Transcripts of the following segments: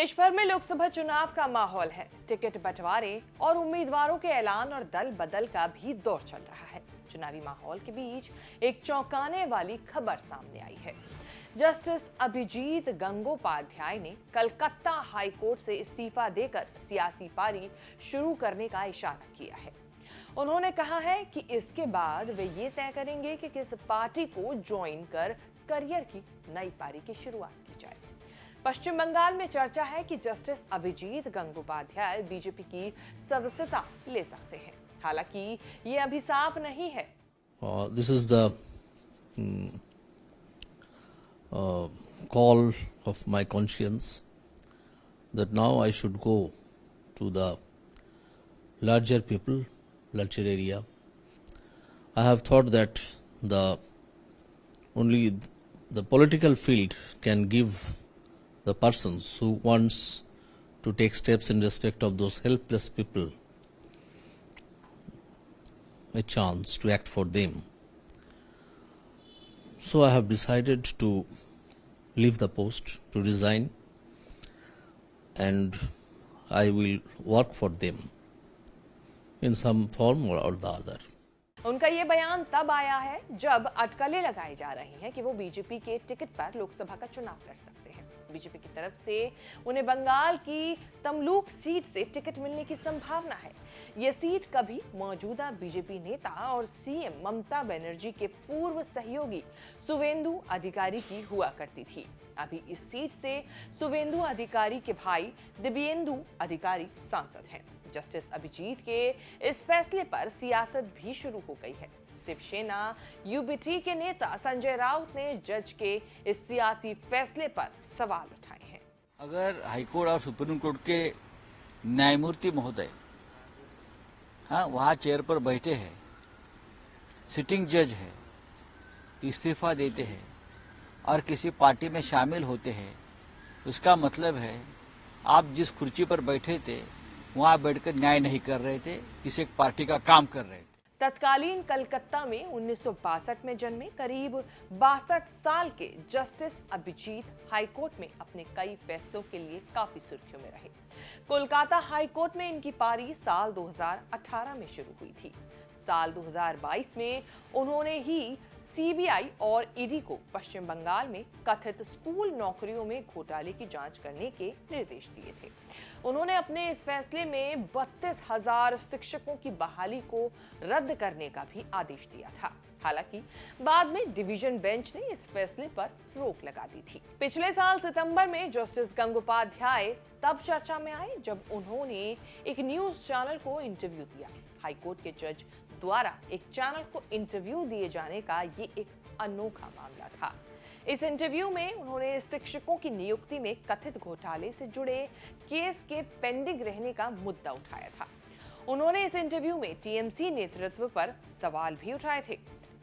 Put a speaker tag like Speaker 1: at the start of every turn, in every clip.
Speaker 1: देश भर में लोकसभा चुनाव का माहौल है। टिकट बंटवारे और उम्मीदवारों के ऐलान और दल बदल का भी दौर चल रहा है। चुनावी माहौल के बीच एक चौंकाने वाली खबर सामने आई है। जस्टिस अभिजीत गंगोपाध्याय ने कलकत्ता हाई कोर्ट से इस्तीफा देकर सियासी पारी शुरू करने का इशारा किया है। उन्होंने कहा है कि इसके बाद वे ये तय करेंगे कि किस पार्टी को ज्वाइन कर करियर की नई पारी की शुरुआत की जाए। पश्चिम बंगाल में चर्चा है कि जस्टिस अभिजीत गंगोपाध्याय बीजेपी की सदस्यता ले सकते हैं। हालांकि ये अभी साफ नहीं है।
Speaker 2: This is the call of my conscience that now I should go to the larger people, larger area. I have thought that only the political field can give the persons who wants to take steps in respect of those helpless people a chance to act for them. So I have decided to leave the post, to resign, and I will work for them in some form or the other.
Speaker 1: उनका ये बयान तब आया है जब अटकलें लगाई जा रही हैं कि वो बीजेपी के टिकट पर लोकसभा का चुनाव लड़ सकते हैं। बीजेपी की तरफ से उन्हें बंगाल की तमलूक सीट से टिकट मिलने की संभावना है। ये सीट कभी मौजूदा बीजेपी नेता और सीएम ममता बनर्जी के पूर्व सहयोगी सुवेंदु अधिकारी की हुआ करती थी। अभी इस सीट से सुवेंदु अधिकारी के भाई दिव्येंदु अधिकारी सांसद हैं। जस्टिस अभिजीत के इस फैसले पर सियासत भी शुरू हो गई है। शिवसेना यूबीटी के नेता संजय राउत ने जज के इस सियासी फैसले पर सवाल उठाए हैं।
Speaker 3: अगर हाईकोर्ट और सुप्रीम कोर्ट के न्यायमूर्ति महोदय वहां चेयर पर बैठे हैं, सिटिंग जज है, इस्तीफा देते हैं और किसी पार्टी में शामिल होते हैं, उसका मतलब है आप जिस कुर्सी पर बैठे थे वहां बैठकर न्याय नहीं कर रहे थे, किसी एक पार्टी का काम कर रहे थे।
Speaker 1: तत्कालीन कलकत्ता में 1962 में जन्मे करीब 62 साल के जस्टिस अभिजीत हाईकोर्ट में अपने कई फैसलों के लिए काफी सुर्खियों में रहे। कोलकाता हाईकोर्ट में इनकी पारी साल 2018 में शुरू हुई थी। साल 2022 में उन्होंने ही सीबीआई और ईडी को पश्चिम बंगाल में कथित स्कूल नौकरियों में घोटाले की जांच करने के निर्देश दिए थे। उन्होंने अपने इस फैसले में 32,000 शिक्षकों की बहाली को रद्द करने का भी आदेश दिया था। हालांकि बाद में डिवीजन बेंच ने इस फैसले पर रोक लगा दी थी। पिछले साल सितंबर में जस्टिस गंगोपाध्याय तब चर्चा में आए जब उन्होंने एक न्यूज चैनल को इंटरव्यू दिया। हाईकोर्ट के जज द्वारा एक चैनल को इंटरव्यू दिए जाने का ये एक अनोखा मामला था। इस इंटरव्यू में उन्होंने शिक्षकों की नियुक्ति में कथित घोटाले से जुड़े केस के पेंडिंग रहने का मुद्दा उठाया था। उन्होंने इस इंटरव्यू में टीएमसी नेतृत्व पर सवाल भी उठाए थे।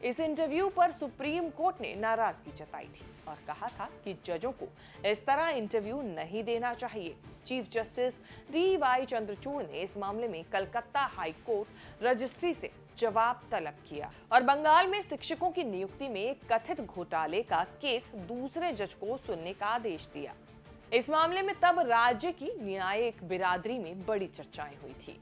Speaker 1: इस इंटरव्यू पर सुप्रीम कोर्ट ने नाराजगी जताई थी और कहा था कि जजों को इस तरह इंटरव्यू नहीं देना चाहिए। Chief justice D.Y.. चंद्रचूड़ ने इस मामले में कलकत्ता हाई कोर्ट रजिस्ट्री से जवाब तलब किया और बंगाल में शिक्षकों की नियुक्ति में कथित घोटाले का केस दूसरे जज को सुनने का आदेश दिया। इस मामले में तब राज्य की न्यायिक बिरादरी में बड़ी चर्चाएं हुई थी।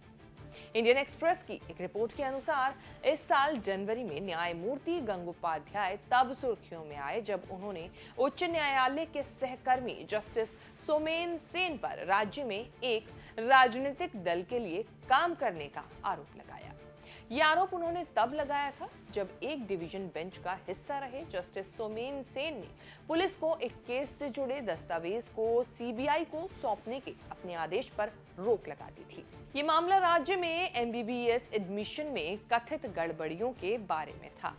Speaker 1: इंडियन एक्सप्रेस की एक रिपोर्ट के अनुसार इस साल जनवरी में न्यायमूर्ति गंगोपाध्याय तब सुर्खियों में आए जब उन्होंने उच्च न्यायालय के सहकर्मी जस्टिस सोमेन सेन पर राज्य में एक राजनीतिक दल के लिए काम करने का आरोप लगाया। ये आरोप उन्होंने तब लगाया था जब एक डिवीजन बेंच का हिस्सा रहे जस्टिस सोमेन सेन ने पुलिस को एक केस से जुड़े दस्तावेज को सीबीआई को सौंपने के अपने आदेश पर रोक लगा दी थी। ये मामला राज्य में एमबीबीएस एडमिशन में कथित गड़बड़ियों के बारे में था।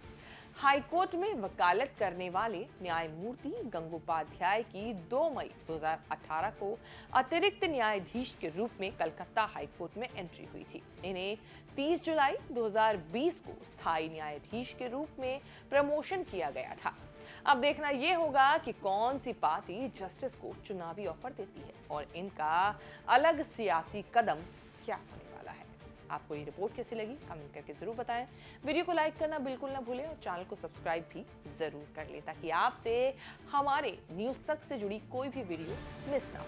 Speaker 1: हाईकोर्ट में वकालत करने वाले न्यायमूर्ति गंगोपाध्याय की 2 मई 2018 को अतिरिक्त न्यायाधीश के रूप में कलकत्ता हाईकोर्ट में एंट्री हुई थी। इन्हें 30 जुलाई 2020 को स्थायी न्यायाधीश के रूप में प्रमोशन किया गया था। अब देखना यह होगा कि कौन सी पार्टी जस्टिस को चुनावी ऑफर देती है और इनका अलग सियासी कदम क्या होने वाला है। आपको ये रिपोर्ट कैसी लगी कमेंट करके जरूर बताएं। वीडियो को लाइक करना बिल्कुल ना भूलें और चैनल को सब्सक्राइब भी जरूर कर लें ताकि आपसे हमारे न्यूज़ तक से जुड़ी कोई भी वीडियो मिस ना हो।